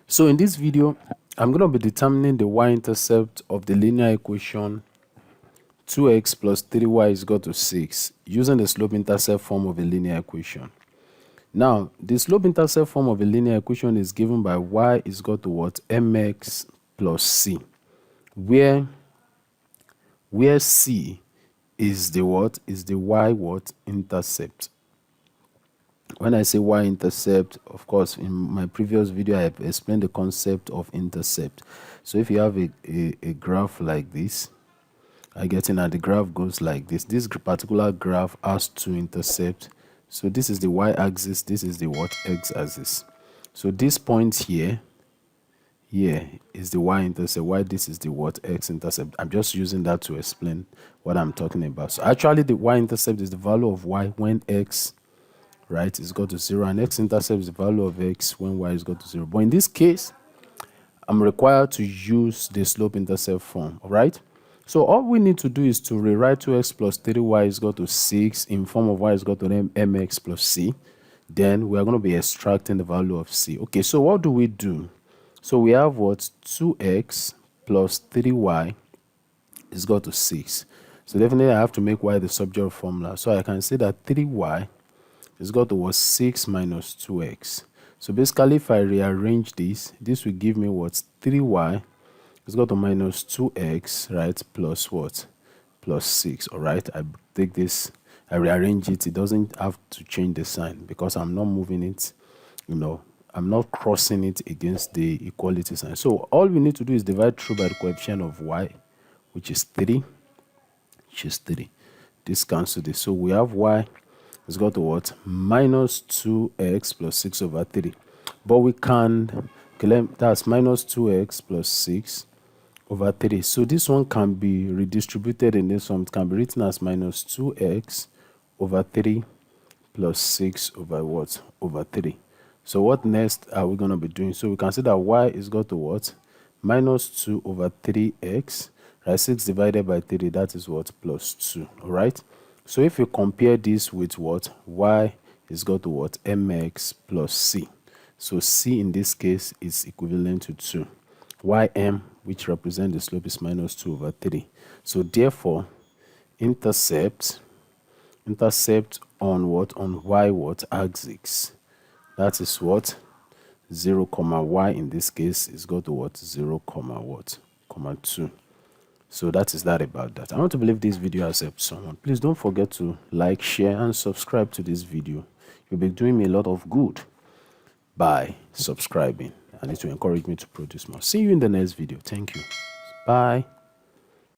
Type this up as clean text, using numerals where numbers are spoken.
So in this video, I'm going to be determining the y-intercept of the linear equation 2x plus 3y is equal to 6 using the slope-intercept form of a linear equation. Now, the slope-intercept form of a linear equation is given by y is equal to what? Mx plus c, where c is the what? Is the y what? Intercept. When I say y-intercept, of course, in my previous video, I have explained the concept of intercept. So if you have a graph like this, I get in that the graph goes like this. This particular graph has two intercepts. So this is the y-axis, this is the what? X-axis. So this point here is the y-intercept, why this is the what? X-intercept. I'm just using that to explain what I'm talking about. So actually, the y-intercept is the value of y when x, right, is equal to 0, and x-intercept is the value of x when y is equal to 0. But in this case, I'm required to use the slope-intercept form, all right? So all we need to do is to rewrite 2x plus 3y is equal to 6 in form of y is equal to mx plus c. Then we are going to be extracting the value of c. Okay, so what do we do? So we have what? 2x plus 3y is equal to 6. So definitely I have to make y the subject of formula. So I can say that 3y is equal to what? 6 minus 2x. So basically, if I rearrange this, this will give me what? 3y is equal to minus 2x, right, plus what? Plus 6, all right? I take this, I rearrange it. It doesn't have to change the sign because I'm not moving it, I'm not crossing it against the equality sign. So all we need to do is divide through by the coefficient of y, which is 3, This cancels this. So we have y is equal to what? Minus 2x plus 6 over 3. But we can, that's minus 2x plus 6 over 3. So this one can be redistributed in this one. It can be written as minus 2x over 3 plus 6 over what? Over 3. So what next are we going to be doing? So we can see that y is equal to what? Minus 2 over 3x, right? 6 divided by 3, that is what? Plus 2, all right? So if you compare this with what? Y is equal to what? Mx plus c. So c in this case is equivalent to 2. Ym, which represents the slope, is minus 2 over 3. So therefore, intercept on what? On y what? Axis. That is what? 0, comma y in this case is equal to what? 0, comma what? Comma 2. So that is that about that. I want to believe this video has helped someone. Please don't forget to like, share, and subscribe to this video. You'll be doing me a lot of good by subscribing, and it will encourage me to produce more. See you in the next video. Thank you. Bye.